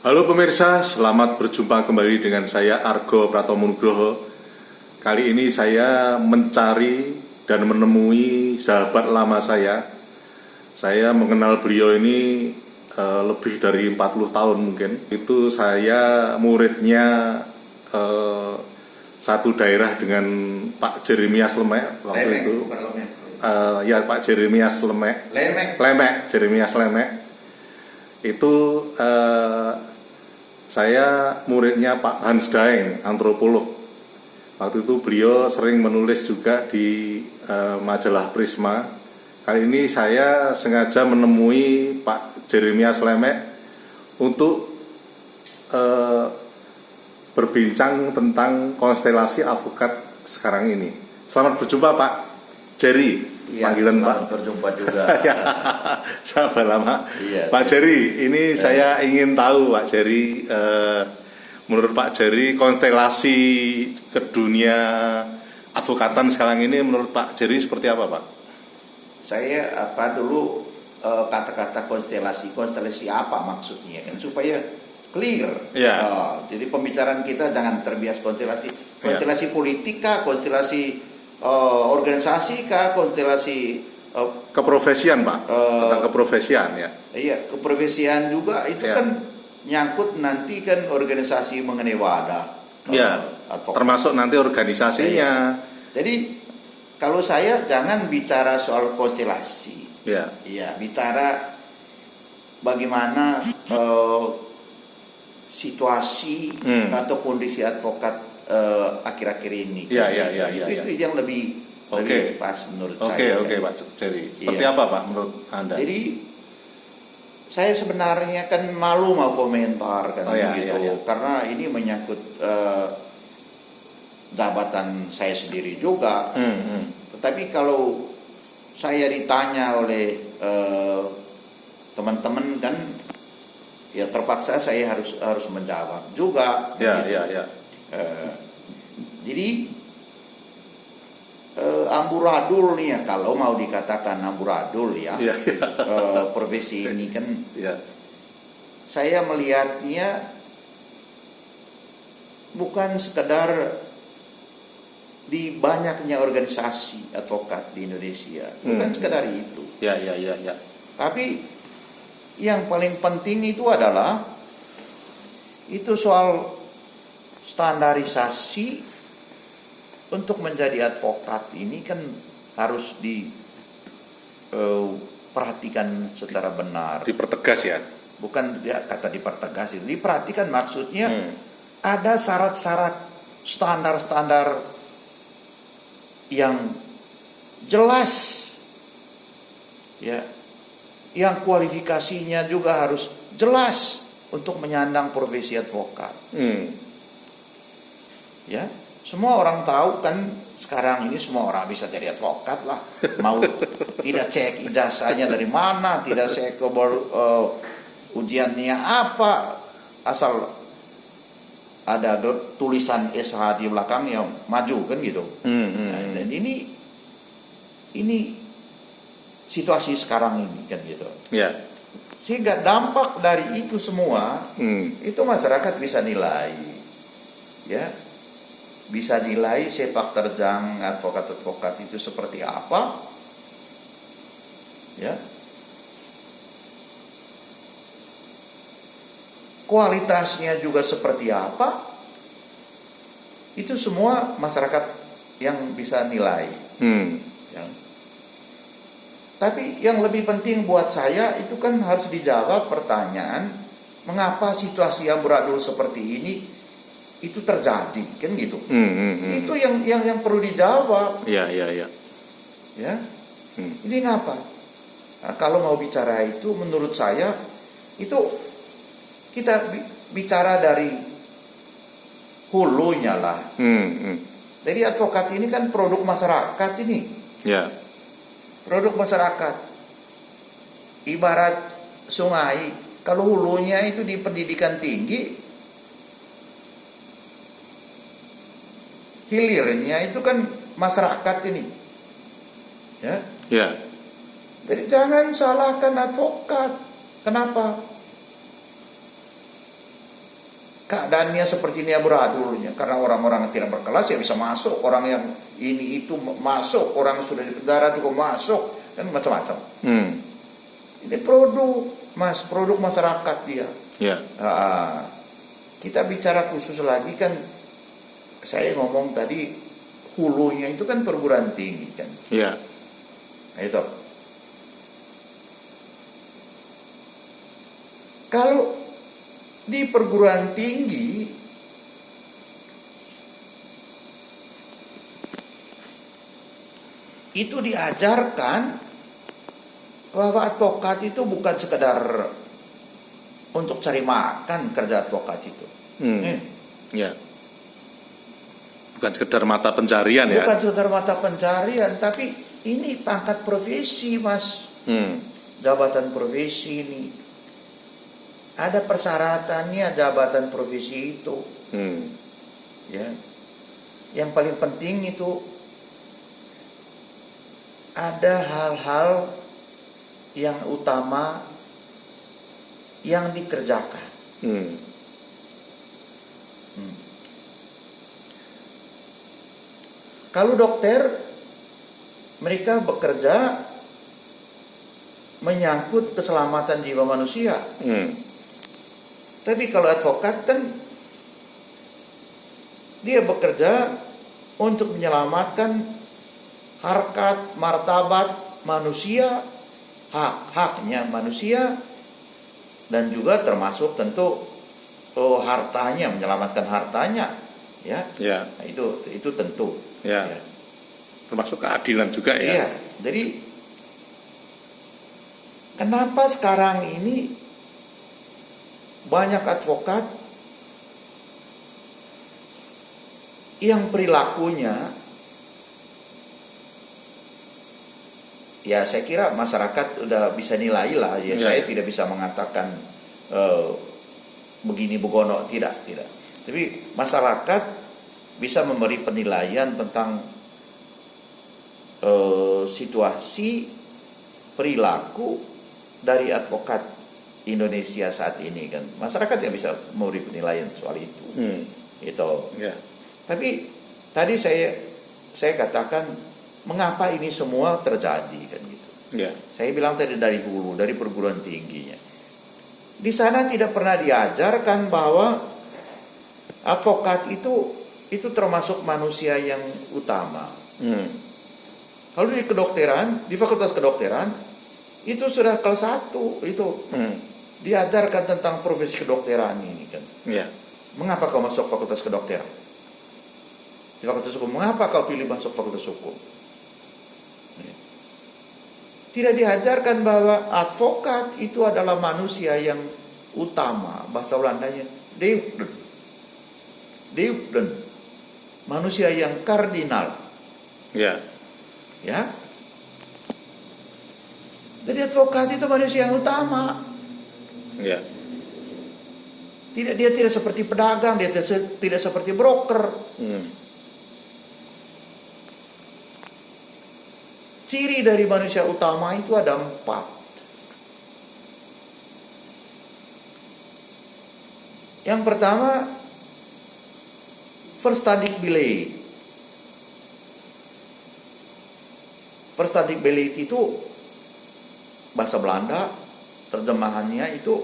Halo pemirsa, selamat berjumpa kembali dengan saya Argo Pratomunugroho. Kali ini saya mencari dan menemui sahabat lama saya. Saya mengenal beliau ini lebih dari 40 tahun mungkin. Itu saya muridnya satu daerah dengan Pak Jeremias Lemek waktu Lemek, itu. bukan Lemek. Ya Pak Jeremias Lemek. Jeremias Lemek. Itu saya muridnya Pak Hans Daeng, antropolog. Waktu itu beliau sering menulis juga di majalah Prisma. Kali ini saya sengaja menemui Pak Jeremias Lemek untuk berbincang tentang konstelasi advokat sekarang ini. Selamat berjumpa Pak Jerry. Iya, panggilan Pak. Berjumpa juga. Sahabat lama. Iya, Pak Jerry, ini saya ingin tahu Pak Jerry, menurut Pak Jerry konstelasi ke dunia advokatan sekarang ini menurut Pak Jerry seperti apa Pak? Saya dulu kata-kata konstelasi apa maksudnya kan supaya clear. Ya. Jadi pembicaraan kita jangan terbias konstelasi politik kah, konstelasi organisasi kah, konstelasi keprofesian Pak, tentang keprofesian ya. Iya, keprofesian juga itu Ya. kan nyangkut nanti kan organisasi mengenai wadah. Ya, termasuk nanti organisasinya. Jadi kalau saya jangan bicara soal konstelasi. Ya. Iya, bicara bagaimana situasi atau kondisi advokat akhir-akhir ini. Ya. Itu yang lebih pas menurut saya. Oke Pak Jerry. Seperti apa Pak menurut Anda? Jadi saya sebenarnya kan malu mau komentar kan karena ini menyangkut jabatan saya sendiri juga. Tetapi kalau saya ditanya oleh teman-teman kan, ya terpaksa saya harus menjawab juga. Jadi amburadul nih ya, kalau mau dikatakan amburadul ya, profesi ini kan, saya melihatnya bukan sekedar di banyaknya organisasi advokat di Indonesia, bukan sekedar itu. Tapi yang paling penting itu adalah itu soal standarisasi. Untuk menjadi advokat ini kan harus diperhatikan secara benar. Dipertegas ya? Bukan ya, kata dipertegas itu. Diperhatikan maksudnya ada syarat-syarat standar-standar yang jelas, ya, yang kualifikasinya juga harus jelas untuk menyandang profesi advokat. Ya. Semua orang tahu kan sekarang ini semua orang bisa jadi advokat lah. Mau tidak cek ijazahnya dari mana, tidak cek ujiannya apa, asal ada tulisan SH di belakangnya maju kan gitu. Dan ini situasi sekarang ini kan gitu. Sehingga dampak dari itu semua itu masyarakat bisa nilai, ya. Bisa nilai sepak terjang advokat-advokat itu seperti apa, ya, kualitasnya juga seperti apa, itu semua masyarakat yang bisa nilai. Ya. Tapi yang lebih penting buat saya itu kan harus dijawab pertanyaan mengapa situasi amburadul seperti ini itu terjadi, kan gitu. Itu yang perlu dijawab. Ya. Ini ngapa? Nah, kalau mau bicara itu, menurut saya itu kita bicara dari hulunya lah. Jadi advokat ini kan produk masyarakat ini. Produk masyarakat. Ibarat sungai, kalau hulunya itu di pendidikan tinggi, hilirnya itu kan masyarakat ini, ya. Jadi jangan salahkan advokat. Kenapa? keadaannya seperti ini amburadulnya, karena orang-orang yang tidak berkelas ya bisa masuk, orang yang ini itu masuk, orang yang sudah di penjara juga masuk, dan macam-macam. Ini produk masyarakat dia. Kita bicara khusus lagi kan, saya ngomong tadi hulunya itu kan perguruan tinggi kan. Nah, itu. Kalau di perguruan tinggi itu diajarkan bahwa advokat itu bukan sekedar untuk cari makan kerja advokat itu. Bukan sekedar mata pencarian ya. Bukan sekedar mata pencarian, tapi ini pangkat profesi, Mas. Jabatan profesi ini. Ada persyaratannya jabatan profesi itu. Ya. Yang paling penting itu ada hal-hal yang utama yang dikerjakan. Kalau dokter, mereka bekerja menyangkut keselamatan jiwa manusia. Tapi kalau advokat kan dia bekerja untuk menyelamatkan harkat, martabat manusia, hak-haknya manusia, dan juga termasuk tentu hartanya, menyelamatkan hartanya, ya. Nah, itu tentu. Ya. Termasuk keadilan juga ya. Iya. Jadi kenapa sekarang ini banyak advokat yang perilakunya, ya saya kira masyarakat udah bisa nilai lah ya. Saya tidak bisa mengatakan begini begono, tidak. Tapi masyarakat bisa memberi penilaian tentang situasi perilaku dari advokat Indonesia saat ini kan. Masyarakat yang bisa memberi penilaian soal itu. Itu. Tapi tadi saya katakan mengapa ini semua terjadi kan gitu. Saya bilang tadi dari hulu, dari perguruan tingginya. Di sana tidak pernah diajarkan bahwa advokat itu termasuk manusia yang utama. Lalu di kedokteran, di fakultas kedokteran itu sudah kelas 1 itu diajarkan tentang profesi kedokteran ini kan. Mengapa kau masuk fakultas kedokteran? Di fakultas hukum, mengapa kau pilih masuk fakultas hukum? Tidak diajarkan bahwa advokat itu adalah manusia yang utama. Bahasa Belandanya deugden. Manusia yang kardinal. Ya. Jadi advokat itu manusia yang utama. Dia tidak seperti pedagang, dia tidak seperti broker. Ciri dari manusia utama itu ada 4. Yang pertama, verstandigbilheid. Verstandigbilheid itu bahasa Belanda, terjemahannya itu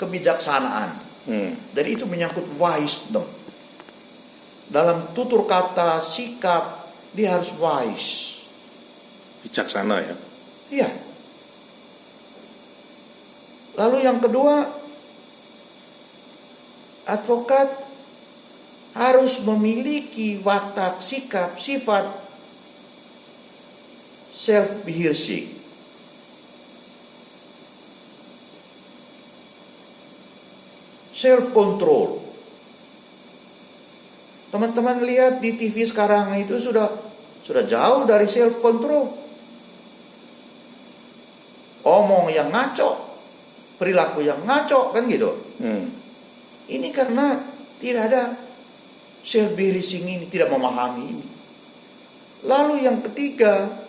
kebijaksanaan. Jadi itu menyangkut wisdom. Dalam tutur kata, sikap, dia harus wise. Bijaksana ya. Iya. Lalu yang kedua, advokat harus memiliki watak, sikap, sifat self-behearsing. Self-control. Teman-teman lihat di TV sekarang itu sudah jauh dari self-control. Omong yang ngaco, perilaku yang ngaco, kan gitu. Ini karena tidak ada self-behearsing ini, tidak memahami ini. Lalu yang ketiga,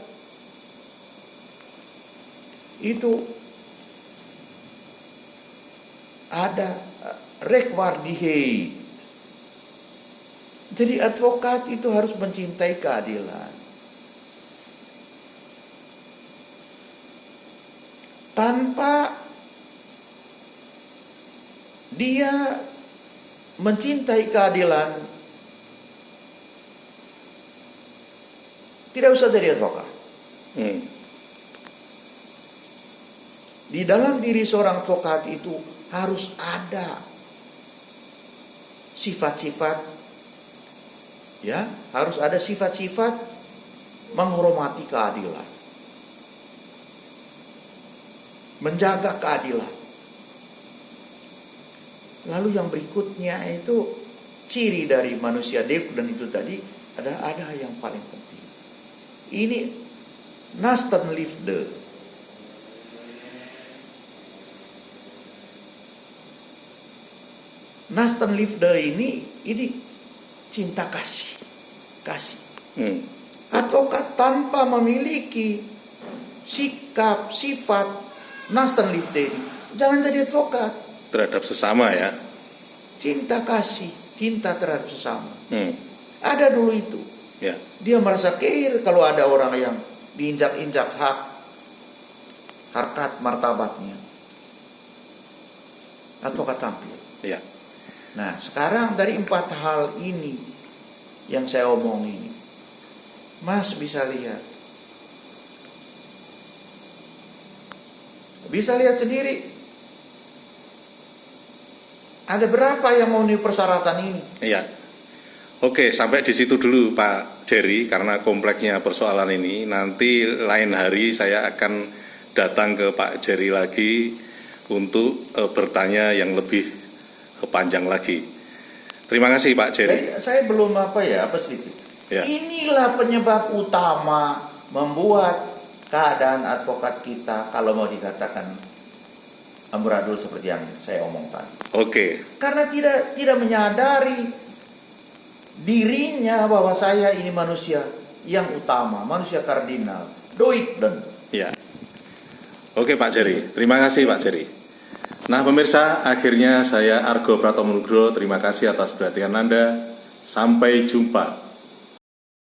itu ada rechtvaardigheid. Jadi advokat itu harus mencintai keadilan. Tanpa dia mencintai keadilan, tidak usah jadi advokat. Di dalam diri seorang advokat itu harus ada sifat-sifat, ya, harus ada sifat-sifat menghormati keadilan, menjaga keadilan. Lalu yang berikutnya itu ciri dari manusia deuk dan itu tadi ada yang paling penting. Ini nastenliefde. Nastenliefde ini cinta kasih. Advokat tanpa memiliki sikap, sifat nastenliefde ini, jangan jadi advokat. Terhadap sesama ya. Cinta kasih, cinta terhadap sesama. Ada dulu itu. Ya. Dia merasa khair kalau ada orang yang diinjak-injak harkat martabatnya. Advokat tampil. Ya. Nah, sekarang dari 4 hal ini yang saya omong ini, Mas bisa lihat. Bisa lihat sendiri. Ada berapa yang memenuhi persyaratan ini? Iya. Oke, sampai di situ dulu Pak Jerry, karena kompleksnya persoalan ini. Nanti lain hari saya akan datang ke Pak Jerry lagi untuk bertanya yang lebih panjang lagi. Terima kasih Pak Jerry. Jadi, saya belum sedikit. Ya. Inilah penyebab utama membuat keadaan advokat kita kalau mau dikatakan amburadul seperti yang saya omong tadi. Oke. Karena tidak menyadari dirinya bahwa saya ini manusia yang utama, manusia kardinal, doikden. Ya. Oke Pak Jerry, terima kasih Pak Jerry. Nah pemirsa, akhirnya saya Argo Pratomo Nugroho, terima kasih atas perhatian Anda. Sampai jumpa.